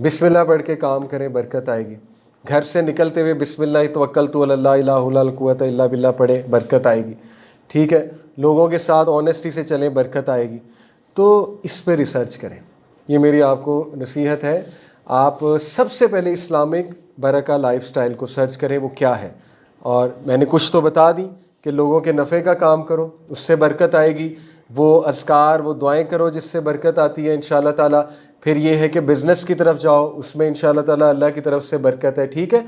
بسم اللہ پڑھ کے کام کریں برکت آئے گی. گھر سے نکلتے ہوئے بسم اللہ توکلت علی اللہ لا الہ الا قوت الا باللہ پڑھیں برکت آئے گی. ٹھیک ہے, لوگوں کے ساتھ آنیسٹی سے چلیں برکت آئے گی. تو اس پہ ریسرچ کریں, یہ میری آپ کو نصیحت ہے. آپ سب سے پہلے اسلامک برکہ لائف سٹائل کو سرچ کریں وہ کیا ہے, اور میں نے کچھ تو بتا دی کہ لوگوں کے نفع کا کام کرو اس سے برکت آئے گی, وہ اذکار وہ دعائیں کرو جس سے برکت آتی ہے انشاءاللہ تعالیٰ. پھر یہ ہے کہ بزنس کی طرف جاؤ, اس میں انشاءاللہ تعالیٰ اللہ کی طرف سے برکت ہے. ٹھیک ہے,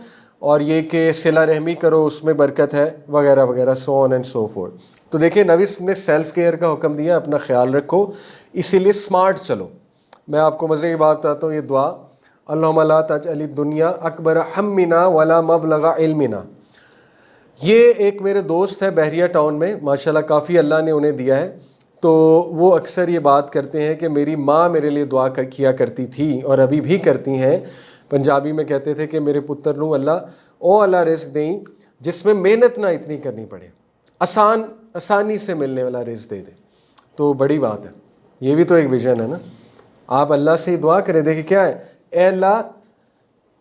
اور یہ کہ صلہ رحمی کرو اس میں برکت ہے وغیرہ وغیرہ, سو آن اینڈ سو فورتھ. تو دیکھیں نبی نے سیلف کیئر کا حکم دیا, اپنا خیال رکھو, اسی لیے سمارٹ چلو. میں آپ کو مزے کی بات بتاتا ہوں, یہ دعا اللہم لا تجعل الدنیا اکبر ہمنا ولا مبلغ علمنا. یہ ایک میرے دوست ہے بحریہ ٹاؤن میں, ماشاءاللہ کافی اللہ نے انہیں دیا ہے. تو وہ اکثر یہ بات کرتے ہیں کہ میری ماں میرے لیے دعا کیا کرتی تھی اور ابھی بھی کرتی ہیں. پنجابی میں کہتے تھے کہ میرے پتر نو اللہ رزق دیں جس میں محنت نہ اتنی کرنی پڑے, آسانی سے ملنے والا رزق دے دے. تو بڑی بات ہے, یہ بھی تو ایک ویژن ہے نا. آپ اللہ سے دعا کریں, دیکھیں کیا ہے, اے اللہ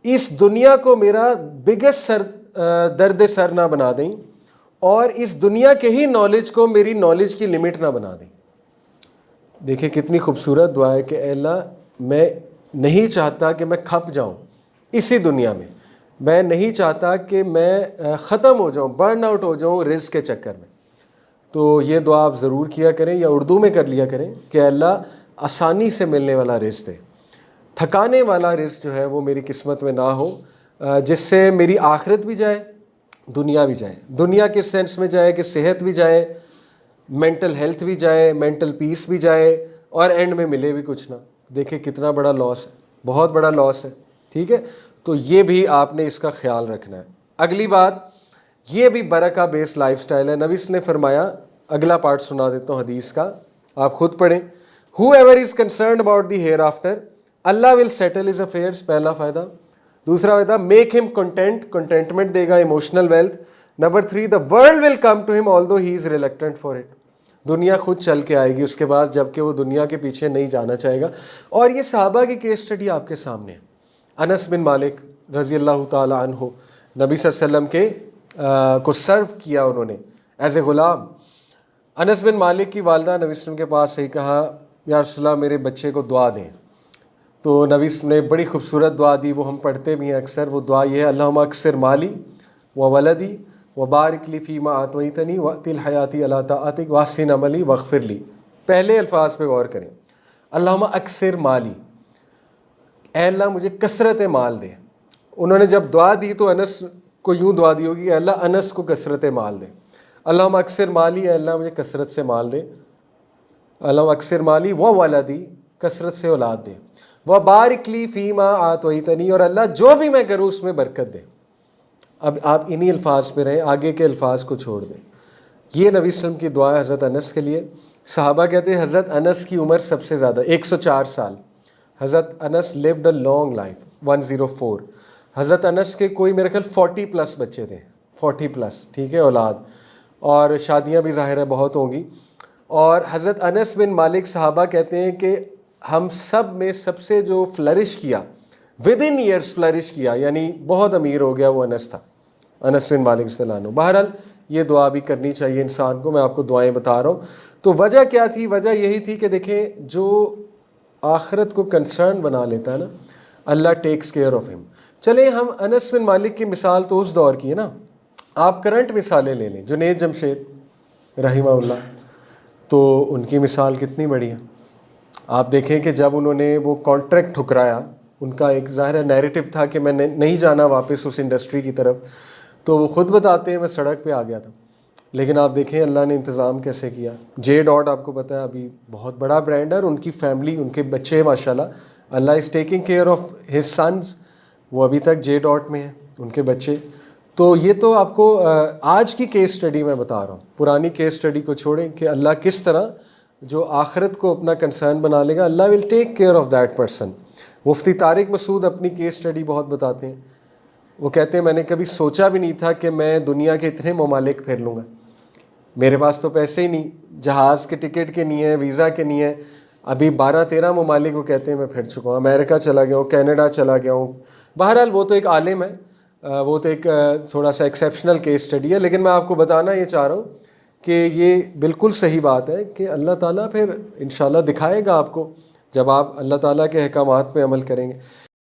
اس دنیا کو میرا بگیسٹ درد سر نہ بنا دیں, اور اس دنیا کے ہی نالج کو میری نالج کی لمٹ نہ بنا دیں. دیکھیں کتنی خوبصورت دعا ہے کہ اے اللہ میں نہیں چاہتا کہ میں کھپ جاؤں اسی دنیا میں نہیں چاہتا کہ میں ختم ہو جاؤں, برن آؤٹ ہو جاؤں رزق کے چکر میں. تو یہ دعا آپ ضرور کیا کریں, یا اردو میں کر لیا کریں کہ اے اللہ آسانی سے ملنے والا رزق دے, تھکانے والا رزق جو ہے وہ میری قسمت میں نہ ہو, جس سے میری آخرت بھی جائے دنیا بھی جائے. دنیا کے سینس میں جائے کہ صحت بھی جائے, مینٹل ہیلتھ بھی جائے, مینٹل پیس بھی جائے, اور اینڈ میں ملے بھی کچھ نہ. دیکھیں کتنا بڑا لاس ہے, بہت بڑا لاس ہے. ٹھیک ہے, تو یہ بھی آپ نے اس کا خیال رکھنا ہے. اگلی بات, یہ بھی برکہ بیس لائف سٹائل ہے. نبی نے فرمایا, اگلا پارٹ سنا دیتا ہوں حدیث کا, آپ خود پڑھیں. whoever is concerned about the hereafter Allah will settle his affairs, پہلا فائدہ. دوسرا فائدہ make him content, contentment دے گا, emotional wealth. Number 3, the world will come to him although he is reluctant for it. دنیا خود چل کے آئے گی اس کے بعد, جب کہ وہ دنیا کے پیچھے نہیں جانا چاہے گا. اور یہ صحابہ کی کیس سٹڈی آپ کے سامنے ہے. انس بن مالک رضی اللہ تعالی عنہ, نبی صلی اللہ علیہ وسلم کے کو سرو کیا انہوں نے ایز اے غلام. انس بن مالک کی والدہ نبی صلی اللہ علیہ وسلم کے پاس سے کہا, یا رسول اللہ میرے بچے کو دعا دیں. تو نبی نے بڑی خوبصورت دعا دی, وہ ہم پڑھتے بھی ہیں اکثر. وہ دعا یہ ہے, اللہم اکثر مالی و ولدی وبارک لی فیما آتیتنی وأتی الحیاتی علی طاعتک واحسن عملی واغفر لی. پہلے الفاظ پہ غور کریں, اللہم اکثر مالی, اے اللہ مجھے کثرت مال دے. انہوں نے جب دعا دی تو انس کو یوں دعا دی ہوگی کہ اللہ انس کو کثرت مال دے. اللہم اکثر مالی, اے اللہ مجھے کثرت سے مال دے. اللہم اکثر مالی و ولدی, کثرت سے اولاد دے. وبارک لی فیما آتیتنی, اور اللہ جو بھی میں کروں اس میں برکت دے. اب آپ انہی الفاظ پہ رہیں, آگے کے الفاظ کو چھوڑ دیں. یہ نبی صلی اللہ علیہ وسلم کی دعا ہے حضرت انس کے لیے. صحابہ کہتے ہیں حضرت انس کی عمر سب سے زیادہ 104 سال. حضرت انس لیوڈ اے لانگ لائف 104. حضرت انس کے کوئی میرے خیال 40 پلس بچے تھے, 40 پلس, ٹھیک ہے, اولاد, اور شادیاں بھی ظاہر ہے بہت ہوں گی. اور حضرت انس بن مالک صحابہ کہتے ہیں کہ ہم سب میں سب سے جو فلرش کیا, ود ان ایئرس فلرش کیا, یعنی بہت امیر ہو گیا, وہ انس تھا, انس بن مالک رضی اللہ عنہ. بہرحال یہ دعا بھی کرنی چاہیے انسان کو, میں آپ کو دعائیں بتا رہا ہوں. تو وجہ کیا تھی؟ وجہ یہی تھی کہ دیکھیں جو آخرت کو کنسرن بنا لیتا ہے نا, اللہ ٹیکس کیئر آف ہم. چلیں ہم انس بن مالک کی مثال تو اس دور کی ہے نا, آپ کرنٹ مثالیں لے لیں. جنید جمشید رحمہ اللہ, تو ان کی مثال کتنی بڑی ہے. آپ دیکھیں کہ جب انہوں نے وہ کانٹریکٹ ٹھکرایا, ان کا ایک ظاہر نیریٹو تھا کہ میں نے نہیں جانا واپس اس انڈسٹری کی طرف, تو وہ خود بتاتے ہیں میں سڑک پہ آ گیا تھا. لیکن آپ دیکھیں اللہ نے انتظام کیسے کیا. جے ڈاٹ آپ کو پتہ ہے ابھی بہت بڑا برانڈ ہے, اور ان کی فیملی, ان کے بچے ماشاءاللہ, اللہ is taking care of his sons, وہ ابھی تک جے ڈاٹ میں ہیں ان کے بچے. تو یہ تو آپ کو آج کی کیس سٹڈی میں بتا رہا ہوں, پرانی کیس سٹڈی کو چھوڑیں کہ اللہ کس طرح جو آخرت کو اپنا کنسرن بنا لے گا, اللہ will take care of that person. Mufti Tariq Masood اپنی کیس سٹڈی بہت بتاتے ہیں. وہ کہتے ہیں میں نے کبھی سوچا بھی نہیں تھا کہ میں دنیا کے اتنے ممالک پھیر لوں گا. میرے پاس تو پیسے ہی نہیں, جہاز کے ٹکٹ کے نہیں ہے, ویزا کے نہیں ہے, ابھی 12-13 ممالک کو کہتے ہیں میں پھر چکا ہوں، امریکہ چلا گیا ہوں، کینیڈا چلا گیا ہوں. بہرحال وہ تو ایک عالم ہے، وہ تو ایک تھوڑا سا ایکسیپشنل کیس اسٹڈی ہے، لیکن میں آپ کو بتانا یہ چاہ رہا ہوں کہ یہ بالکل صحیح بات ہے کہ اللہ تعالیٰ پھر انشاءاللہ دکھائے گا آپ کو جب آپ اللہ تعالیٰ کے احکامات پہ عمل کریں گے.